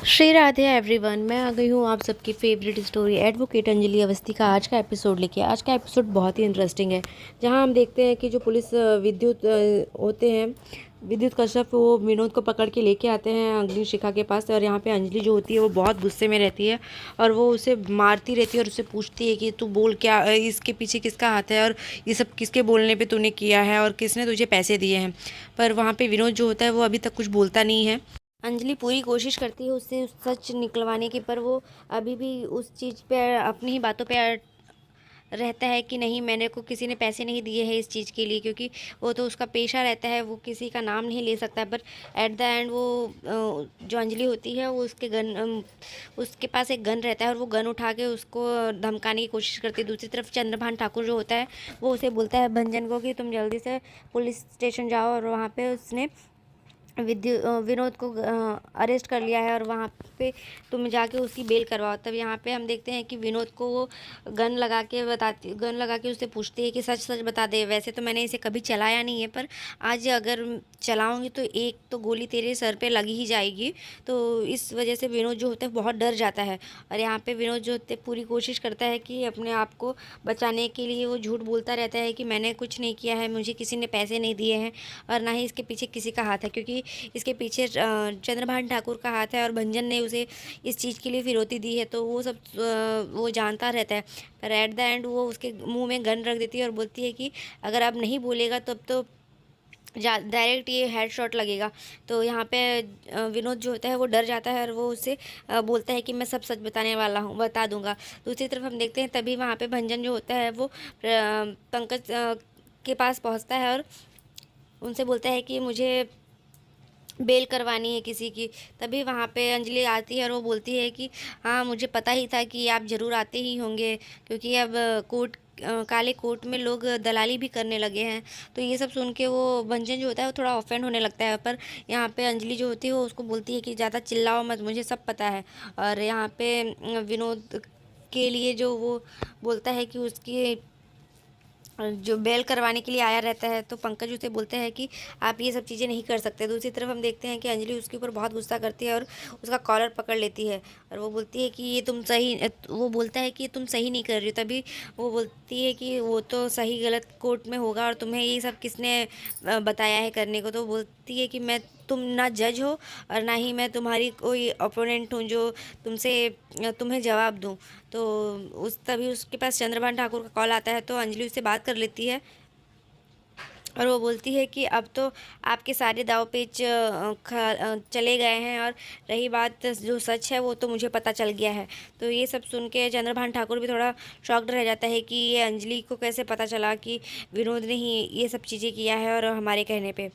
Shri Radhe everyone. मैं आ गई हूँ आप सबकी favourite story advocate Anjali Awasthi का आज का एपिसोड लेके। आज का एपिसोड बहुत ही इंटरेस्टिंग है, जहाँ हम देखते हैं कि जो पुलिस विद्युत होते हैं, विद्युत कश्यप, वो विनोद को पकड़ के लेके आते हैं अग्निशिखा के पास। और यहाँ पे अंजलि जो होती है वो बहुत गुस्से में रहती है और वो उसे मारती रहती है और उससे पूछती है कि तू बोल, क्या इसके पीछे किसका हाथ है और ये सब किसके बोलने पे तूने किया है और किसने तुझे पैसे दिए हैं। पर वहाँ पे विनोद जो होता है वो अभी तक कुछ बोलता नहीं है। अंजलि पूरी कोशिश करती है उससे सच निकलवाने की, पर वो अभी भी उस चीज़ पे, अपनी ही बातों पे रहता है कि नहीं, मैंने को किसी ने पैसे नहीं दिए हैं इस चीज़ के लिए, क्योंकि वो तो उसका पेशा रहता है, वो किसी का नाम नहीं ले सकता। पर एट द एंड वो जो अंजलि होती है वो उसके पास एक गन रहता है और वो गन उठा के उसको धमकाने की कोशिश करती है। दूसरी तरफ चंद्रभान ठाकुर जो होता है वो उसे बोलता है भंजन को कि तुम जल्दी से पुलिस स्टेशन जाओ, और वहाँ पे उसने विनोद को अरेस्ट कर लिया है और वहाँ पे तुम जाके उसकी बेल करवाओ। तब यहाँ पे हम देखते हैं कि विनोद को वो गन लगा के उससे पूछती है कि सच सच बता दे, वैसे तो मैंने इसे कभी चलाया नहीं है, पर आज अगर चलाऊंगी तो एक तो गोली तेरे सर पे लगी ही जाएगी। तो इस वजह से विनोद जो होता है बहुत डर जाता है। और यहाँ पे विनोद जो होते पूरी कोशिश करता है कि अपने आप को बचाने के लिए वो झूठ बोलता रहता है कि मैंने कुछ नहीं किया है, मुझे किसी ने पैसे नहीं दिए हैं और ना ही इसके पीछे किसी का हाथ है, क्योंकि इसके पीछे चंद्रभान ठाकुर का हाथ है और भंजन ने उसे इस चीज़ के लिए फिरौती दी है। तो वो सब वो जानता रहता है। पर एट द एंड वो उसके मुंह में गन रख देती है और बोलती है कि अगर अब नहीं बोलेगा तब तो डायरेक्ट ये हेड शॉट लगेगा। तो यहाँ पे विनोद जो होता है वो डर जाता है और वो उससे बोलता है कि मैं सब सच बताने वाला हूँ, बता दूंगा। दूसरी तरफ हम देखते हैं तभी वहाँ पे भंजन जो होता है वो पंकज के पास पहुँचता है और उनसे बोलता है कि मुझे बेल करवानी है किसी की। तभी वहाँ पे अंजलि आती है और वो बोलती है कि हाँ, मुझे पता ही था कि आप ज़रूर आते ही होंगे, क्योंकि अब काले कोर्ट में लोग दलाली भी करने लगे हैं। तो ये सब सुन के वो भंजन जो होता है वो थोड़ा ऑफेंड होने लगता है। पर यहाँ पे अंजलि जो होती है वो उसको बोलती है कि ज़्यादा चिल्लाओ मत, मुझे सब पता है। और यहाँ पे विनोद के लिए जो वो बोलता है कि उसकी जो बेल करवाने के लिए आया रहता है, तो पंकज उसे बोलते हैं कि आप ये सब चीज़ें नहीं कर सकते। दूसरी तरफ हम देखते हैं कि अंजलि उसके ऊपर बहुत गुस्सा करती है और उसका कॉलर पकड़ लेती है और वो बोलती है कि ये तुम सही, वो बोलता है कि तुम सही नहीं कर रही हो। तभी वो बोलती है कि वो तो सही गलत कोर्ट में होगा और तुम्हें ये सब किसने बताया है करने को। तो बोलती है कि मैं, तुम ना जज हो और ना ही मैं तुम्हारी कोई अपोनेंट हूँ जो तुम्हें जवाब दूँ। तो उस तभी उसके पास चंद्रभान ठाकुर का कॉल आता है, तो अंजलि उससे बात कर लेती है और वो बोलती है कि अब तो आपके सारे दाव पेच चले गए हैं और रही बात जो सच है वो तो मुझे पता चल गया है। तो ये सब सुन के चंद्रभान ठाकुर भी थोड़ा शॉक्ड रह जाता है कि ये अंजलि को कैसे पता चला कि विनोद ने ही ये सब चीज़ें किया है और हमारे कहने पे।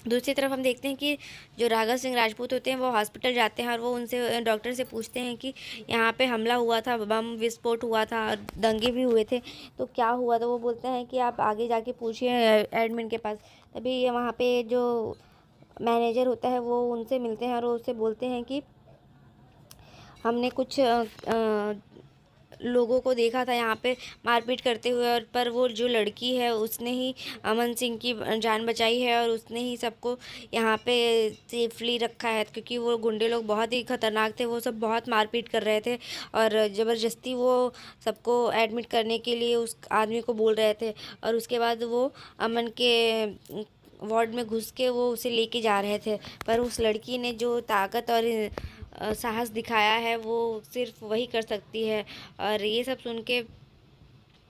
दूसरी तरफ हम देखते हैं कि जो राघव सिंह राजपूत होते हैं वो हॉस्पिटल जाते हैं और वो उनसे, डॉक्टर से पूछते हैं कि यहाँ पे हमला हुआ था, बम विस्फोट हुआ था और दंगे भी हुए थे, तो क्या हुआ। तो वो बोलते हैं कि आप आगे जाके पूछिए एडमिन के पास। तभी वहाँ पे जो मैनेजर होता है वो उनसे मिलते हैं और वो उससे बोलते हैं कि हमने कुछ लोगों को देखा था यहाँ पे मारपीट करते हुए, और पर वो जो लड़की है उसने ही अमन सिंह की जान बचाई है और उसने ही सबको यहाँ पे सेफली रखा है, क्योंकि वो गुंडे लोग बहुत ही खतरनाक थे, वो सब बहुत मारपीट कर रहे थे और ज़बरदस्ती वो सबको एडमिट करने के लिए उस आदमी को बोल रहे थे। और उसके बाद वो अमन के वार्ड में घुस के वो उसे लेके जा रहे थे, पर उस लड़की ने जो ताकत और साहस दिखाया है वो सिर्फ वही कर सकती है। और ये सब सुन के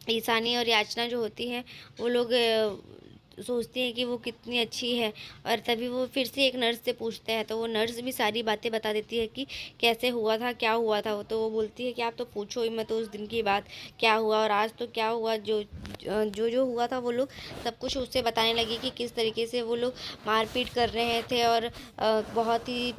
ईशानी और याचना जो होती हैं वो लोग सोचती हैं कि वो कितनी अच्छी है। और तभी वो फिर से एक नर्स से पूछते हैं, तो वो नर्स भी सारी बातें बता देती है कि कैसे हुआ था, क्या हुआ था। तो वो बोलती है कि आप तो पूछो ही मत उस दिन की बात, क्या हुआ और आज तो क्या हुआ। जो हुआ था वो लोग सब कुछ उससे बताने लगी कि किस तरीके से वो लोग मारपीट कर रहे थे और बहुत ही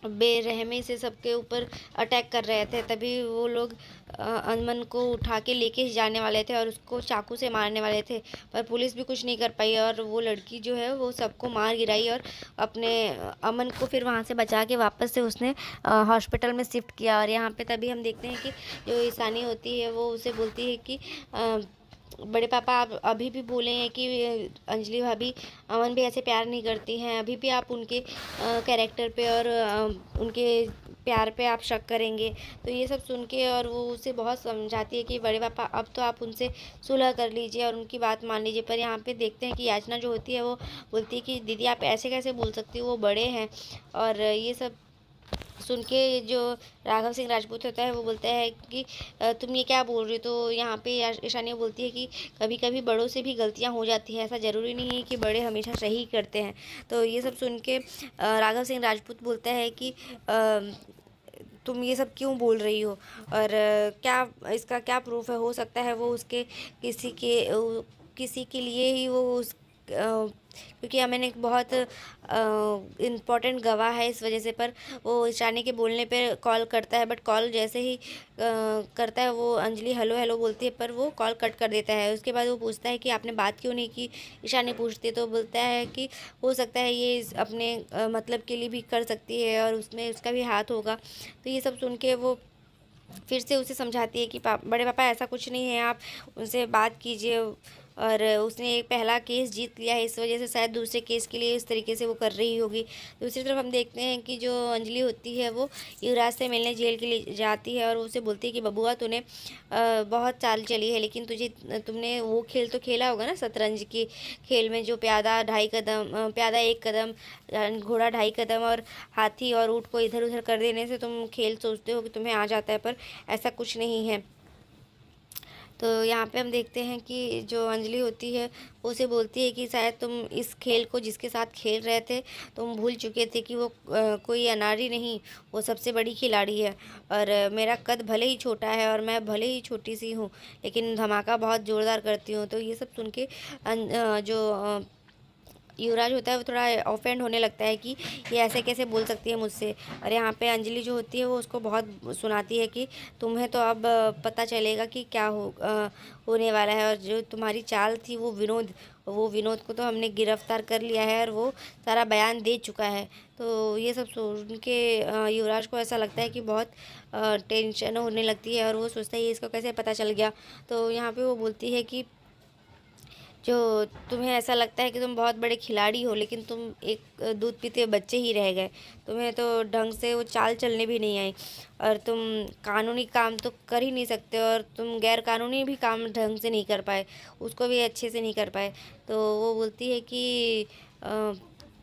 बेरहमी से सबके ऊपर अटैक कर रहे थे। तभी वो लोग अमन को उठा के लेके जाने वाले थे और उसको चाकू से मारने वाले थे, पर पुलिस भी कुछ नहीं कर पाई और वो लड़की जो है वो सबको मार गिराई और अपने अमन को फिर वहाँ से बचा के वापस से उसने हॉस्पिटल में शिफ्ट किया। और यहाँ पे तभी हम देखते हैं कि जो ईशानी होती है वो उसे बोलती है कि बड़े पापा आप अभी भी बोले हैं कि अंजलि भाभी अमन भैया से प्यार नहीं करती हैं, अभी भी आप उनके कैरेक्टर पे और उनके प्यार पे आप शक करेंगे। तो ये सब सुन के और वो उसे बहुत समझाती है कि बड़े पापा अब तो आप उनसे सुलह कर लीजिए और उनकी बात मान लीजिए। पर यहाँ पे देखते हैं कि याचना जो होती है वो बोलती है कि दीदी आप ऐसे कैसे बोल सकती हो, वो बड़े हैं। और ये सब सुन के जो राघव सिंह राजपूत होता है वो बोलता है कि तुम ये क्या बोल रही हो। तो यहाँ पे ईशानी बोलती है कि कभी कभी बड़ों से भी गलतियाँ हो जाती हैं, ऐसा ज़रूरी नहीं है कि बड़े हमेशा सही करते हैं। तो ये सब सुन के राघव सिंह राजपूत बोलता है कि तुम ये सब क्यों बोल रही हो और क्या इसका क्या प्रूफ है। हो सकता है वो उसके किसी के लिए ही वो उस क्योंकि हमें एक बहुत इम्पोर्टेंट गवाह है इस वजह से। पर वो ईशानी के बोलने पे कॉल करता है, बट कॉल जैसे ही करता है वो अंजलि हेलो हेलो बोलती है पर वो कॉल कट कर देता है। उसके बाद वो पूछता है कि आपने बात क्यों नहीं की। ईशानी पूछती है तो बोलता है कि हो सकता है ये अपने मतलब के लिए भी कर सकती है और उसमें उसका भी हाथ होगा। तो ये सब सुन के वो फिर से उसे समझाती है कि बड़े पापा ऐसा कुछ नहीं है, आप उनसे बात कीजिए। और उसने एक पहला केस जीत लिया है, इस वजह से शायद दूसरे केस के लिए इस तरीके से वो कर रही होगी। दूसरी तरफ हम देखते हैं कि जो अंजलि होती है वो युवराज से मिलने जेल के लिए जाती है और उसे बोलती है कि बबुआ तूने बहुत चाल चली है, लेकिन तुमने वो खेल तो खेला होगा ना, शतरंज की खेल में जो प्यादा 2.5 कदम प्यादा 1 कदम, घोड़ा 2.5 कदम और हाथी और ऊँट को इधर उधर कर देने से तुम खेल सोचते हो कि तुम्हें आ जाता है, पर ऐसा कुछ नहीं है। तो यहाँ पे हम देखते हैं कि जो अंजलि होती है वो उसे बोलती है कि शायद तुम इस खेल को जिसके साथ खेल रहे थे तुम भूल चुके थे कि वो कोई अनाड़ी नहीं, वो सबसे बड़ी खिलाड़ी है। और मेरा कद भले ही छोटा है और मैं भले ही छोटी सी हूँ, लेकिन धमाका बहुत ज़ोरदार करती हूँ। तो ये सब सुन के जो युवराज होता है वो थोड़ा ऑफेंड होने लगता है कि ये ऐसे कैसे बोल सकती है मुझसे। और यहाँ पे अंजलि जो होती है वो उसको बहुत सुनाती है कि तुम्हें तो अब पता चलेगा कि क्या होने वाला है। और जो तुम्हारी चाल थी वो विनोद को तो हमने गिरफ्तार कर लिया है और वो सारा बयान दे चुका है। तो ये सब सुन के युवराज को ऐसा लगता है कि बहुत टेंशन होने लगती है और वो सोचता है ये इसको कैसे पता चल गया। तो यहाँ पे वो बोलती है कि जो तुम्हें ऐसा लगता है कि तुम बहुत बड़े खिलाड़ी हो, लेकिन तुम एक दूध पीते बच्चे ही रह गए। तुम्हें तो ढंग से वो चाल चलने भी नहीं आई और तुम कानूनी काम तो कर ही नहीं सकते और तुम गैर कानूनी भी काम ढंग से नहीं कर पाए, उसको भी अच्छे से नहीं कर पाए। तो वो बोलती है कि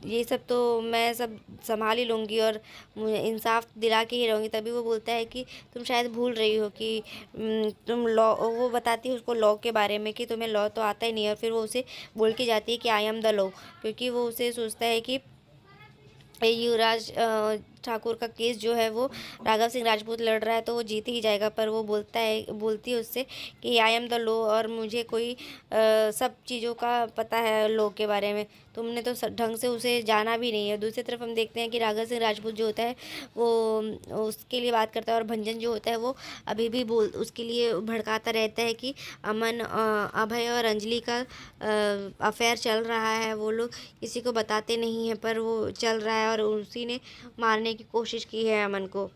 ये सब तो मैं सब संभाल ही लूँगी और मुझे इंसाफ दिला के ही रहूँगी। तभी वो बोलता है कि तुम शायद भूल रही हो कि तुम लॉ, वो बताती है उसको लॉ के बारे में कि तुम्हें लॉ तो आता ही नहीं है। और फिर वो उसे बोल के जाती है कि आई एम द लॉ, क्योंकि वो उसे सोचता है कि युवराज ठाकुर का केस जो है वो राघव सिंह राजपूत लड़ रहा है तो वो जीत ही जाएगा। पर वो बोलती है उससे कि आई एम द लॉ और मुझे कोई सब चीज़ों का पता है लॉ के बारे में, तुमने तो ढंग से उसे जाना भी नहीं है। दूसरी तरफ हम देखते हैं कि राघव सिंह राजपूत जो होता है वो उसके लिए बात करता है और भंजन जो होता है वो अभी भी उसके लिए भड़काता रहता है कि अमन अभय और अंजलि का अफेयर चल रहा है, वो लोग किसी को बताते नहीं हैं पर वो चल रहा है और उसी ने मारने की कोशिश की है अमन को।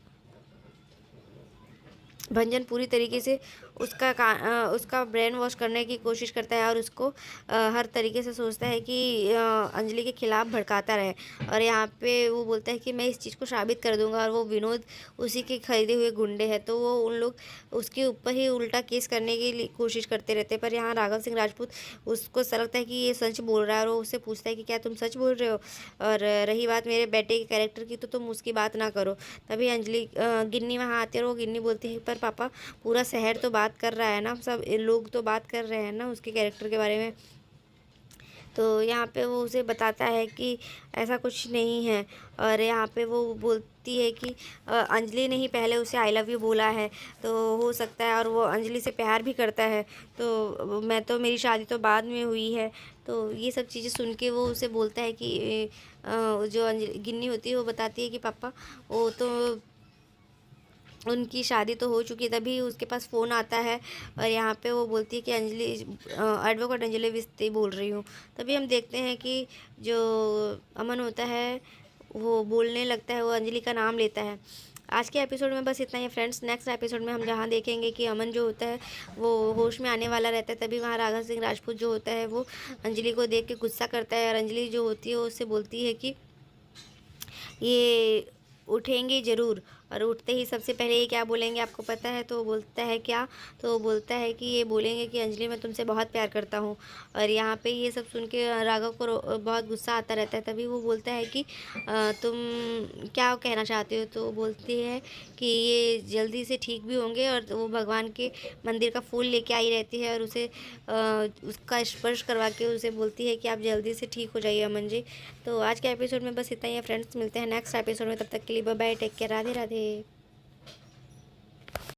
भंजन पूरी तरीके से उसका ब्रेन वॉश करने की कोशिश करता है और उसको हर तरीके से सोचता है कि अंजलि के खिलाफ भड़काता रहे। और यहाँ पे वो बोलता है कि मैं इस चीज़ को साबित कर दूंगा और वो विनोद उसी के खरीदे हुए गुंडे हैं। तो वो उन लोग उसके ऊपर ही उल्टा केस करने की कोशिश करते रहते हैं। पर यहाँ राघव सिंह राजपूत उसको ऐसा लगता है कि ये सच बोल रहा है और वो उससे पूछता है कि क्या तुम सच बोल रहे हो। और रही बात मेरे बेटे के कैरेक्टर की तो तुम उसकी बात ना करो। तभी अंजलि गिन्नी वहाँ आती है और वो गिन्नी बोलती है पर पापा पूरा शहर तो बात कर रहा है ना, सब लोग तो बात कर रहे हैं ना उसके कैरेक्टर के बारे में। तो यहाँ पे वो उसे बताता है कि ऐसा कुछ नहीं है। और यहाँ पे वो बोलती है कि अंजलि ने ही पहले उसे आई लव यू बोला है तो हो सकता है, और वो अंजलि से प्यार भी करता है। तो मैं तो मेरी शादी तो बाद में हुई है। तो ये सब चीज़ें सुन के वो उसे बोलता है कि जो अंजलि गिन्नी होती है वो बताती है कि पापा वो तो उनकी शादी तो हो चुकी है। तभी उसके पास फ़ोन आता है और यहाँ पे वो बोलती है कि अंजलि एडवोकेट अंजलि विस्ती बोल रही हूँ। तभी हम देखते हैं कि जो अमन होता है वो बोलने लगता है, वो अंजलि का नाम लेता है। आज के एपिसोड में बस इतना ही फ्रेंड्स। नेक्स्ट एपिसोड में हम जहाँ देखेंगे कि अमन जो होता है वो होश में आने वाला रहता है, तभी वहाँ राघव सिंह राजपूत जो होता है वो अंजलि को देख के गुस्सा करता है, और अंजलि जो होती है वो उससे बोलती है कि ये उठेंगे ज़रूर। और उठते ही सबसे पहले ये क्या बोलेंगे आपको पता है? तो वो बोलता है क्या? तो वो बोलता है कि ये बोलेंगे कि अंजलि मैं तुमसे बहुत प्यार करता हूँ। और यहाँ पे ये सब सुन के राघव को बहुत गुस्सा आता रहता है। तभी वो बोलता है कि तुम क्या कहना चाहते हो? तो वो बोलती है कि ये जल्दी से ठीक भी होंगे। और वो भगवान के मंदिर का फूल लेके आई रहती है और उसे उसका स्पर्श करवा के उसे बोलती है कि आप जल्दी से ठीक हो जाइए अमन जी। तो आज के एपिसोड में बस इतना ही है फ्रेंड्स। मिलते हैं नेक्स्ट एपिसोड में, तब तक के लिए bye bye, take care, Radhe Radhe.